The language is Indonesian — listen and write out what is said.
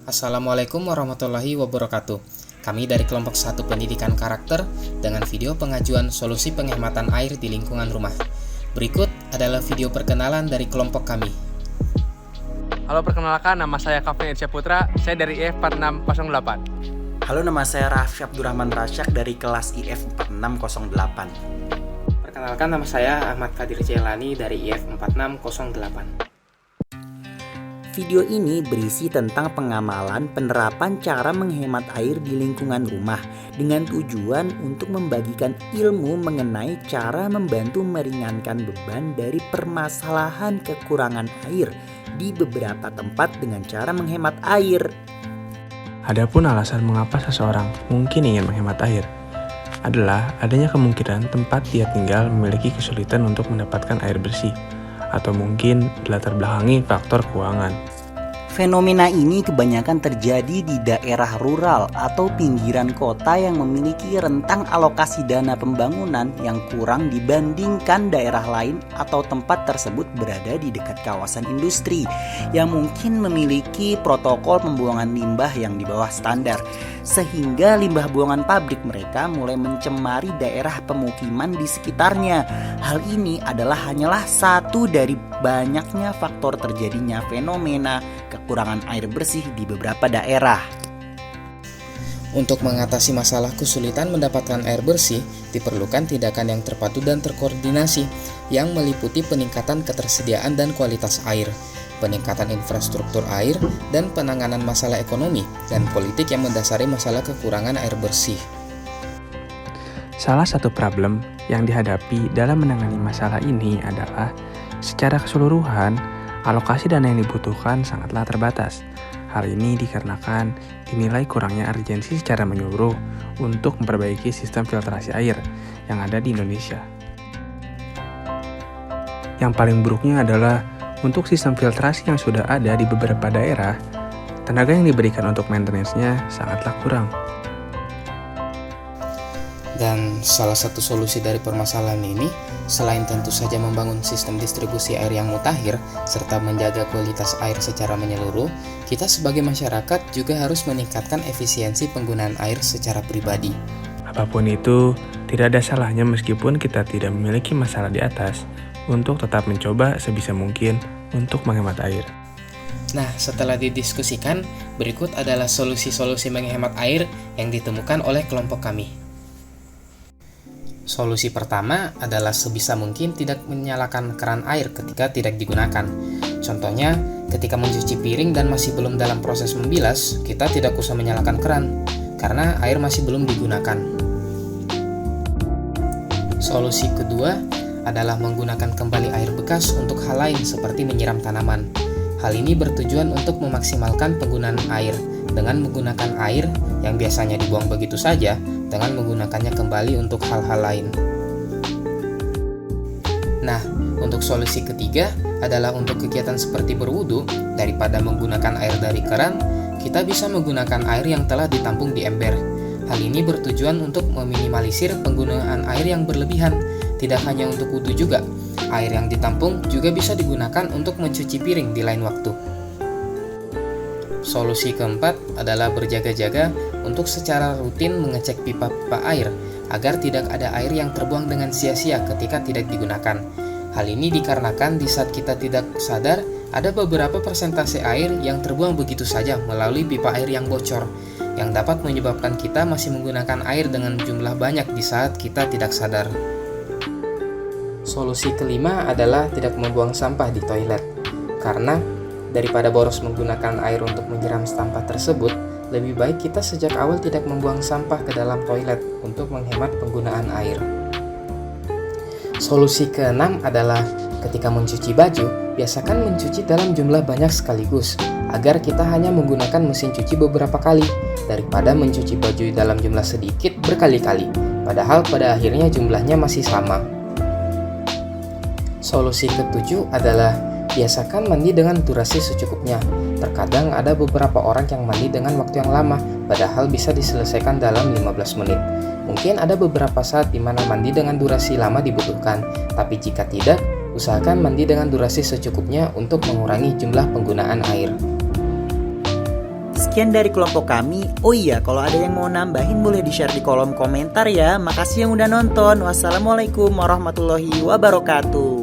Assalamualaikum warahmatullahi wabarakatuh. Kami dari kelompok 1 Pendidikan Karakter dengan video pengajuan solusi penghematan air di lingkungan rumah. Berikut adalah video perkenalan dari kelompok kami. Halo, perkenalkan, nama saya Kavin Irsyah Putra, saya dari IF 4608. Halo, nama saya Raffi Abdurrahman Rasyak dari kelas IF 4608. Perkenalkan, nama saya Ahmad Kadir Jailani dari IF 4608. Video ini berisi tentang pengamalan penerapan cara menghemat air di lingkungan rumah dengan tujuan untuk membagikan ilmu mengenai cara membantu meringankan beban dari permasalahan kekurangan air di beberapa tempat dengan cara menghemat air. Adapun alasan mengapa seseorang mungkin ingin menghemat air adalah adanya kemungkinan tempat dia tinggal memiliki kesulitan untuk mendapatkan air bersih, atau mungkin dilatar belakangi faktor keuangan. Fenomena ini kebanyakan terjadi di daerah rural atau pinggiran kota yang memiliki rentang alokasi dana pembangunan yang kurang dibandingkan daerah lain atau tempat tersebut berada di dekat kawasan industri yang mungkin memiliki protokol pembuangan limbah yang di bawah standar, sehingga limbah buangan pabrik mereka mulai mencemari daerah pemukiman di sekitarnya. Hal ini hanyalah satu dari banyaknya faktor terjadinya fenomena kekurangan air bersih di beberapa daerah. Untuk mengatasi masalah kesulitan mendapatkan air bersih, diperlukan tindakan yang terpadu dan terkoordinasi yang meliputi peningkatan ketersediaan dan kualitas air, peningkatan infrastruktur air, dan penanganan masalah ekonomi dan politik yang mendasari masalah kekurangan air bersih. Salah satu problem yang dihadapi dalam menangani masalah ini adalah secara keseluruhan, alokasi dana yang dibutuhkan sangatlah terbatas. Hal ini dikarenakan dinilai kurangnya urgensi secara menyeluruh untuk memperbaiki sistem filtrasi air yang ada di Indonesia. Yang paling buruknya adalah untuk sistem filtrasi yang sudah ada di beberapa daerah, tenaga yang diberikan untuk maintenance-nya sangatlah kurang. Dan salah satu solusi dari permasalahan ini, selain tentu saja membangun sistem distribusi air yang mutakhir serta menjaga kualitas air secara menyeluruh, kita sebagai masyarakat juga harus meningkatkan efisiensi penggunaan air secara pribadi. Apapun itu, tidak ada salahnya meskipun kita tidak memiliki masalah di atas untuk tetap mencoba sebisa mungkin untuk menghemat air. Nah, setelah didiskusikan, berikut adalah solusi-solusi menghemat air yang ditemukan oleh kelompok kami. Solusi pertama adalah sebisa mungkin tidak menyalakan keran air ketika tidak digunakan. Contohnya, ketika mencuci piring dan masih belum dalam proses membilas, kita tidak usah menyalakan keran, karena air masih belum digunakan. Solusi kedua adalah menggunakan kembali air bekas untuk hal lain seperti menyiram tanaman. Hal ini bertujuan untuk memaksimalkan penggunaan air dengan menggunakan air yang biasanya dibuang begitu saja dengan menggunakannya kembali untuk hal-hal lain. Nah, untuk solusi ketiga adalah untuk kegiatan seperti berwudu, daripada menggunakan air dari keran, kita bisa menggunakan air yang telah ditampung di ember. Hal ini bertujuan untuk meminimalisir penggunaan air yang berlebihan. Tidak hanya untuk wudu juga, air yang ditampung juga bisa digunakan untuk mencuci piring di lain waktu. Solusi keempat adalah berjaga-jaga untuk secara rutin mengecek pipa-pipa air agar tidak ada air yang terbuang dengan sia-sia ketika tidak digunakan. Hal ini dikarenakan di saat kita tidak sadar, ada beberapa persentase air yang terbuang begitu saja melalui pipa air yang bocor, yang dapat menyebabkan kita masih menggunakan air dengan jumlah banyak di saat kita tidak sadar. Solusi kelima adalah tidak membuang sampah di toilet, karena daripada boros menggunakan air untuk menyiram sampah tersebut, lebih baik kita sejak awal tidak membuang sampah ke dalam toilet untuk menghemat penggunaan air. Solusi keenam adalah ketika mencuci baju, biasakan mencuci dalam jumlah banyak sekaligus, agar kita hanya menggunakan mesin cuci beberapa kali, daripada mencuci baju dalam jumlah sedikit berkali-kali, padahal pada akhirnya jumlahnya masih sama. Solusi ketujuh adalah biasakan mandi dengan durasi secukupnya. Terkadang ada beberapa orang yang mandi dengan waktu yang lama, padahal bisa diselesaikan dalam 15 menit. Mungkin ada beberapa saat di mana mandi dengan durasi lama dibutuhkan, tapi jika tidak, usahakan mandi dengan durasi secukupnya untuk mengurangi jumlah penggunaan air. Sekian dari kelompok kami. Oh iya, kalau ada yang mau nambahin boleh di-share di kolom komentar ya. Makasih yang udah nonton. Wassalamualaikum warahmatullahi wabarakatuh.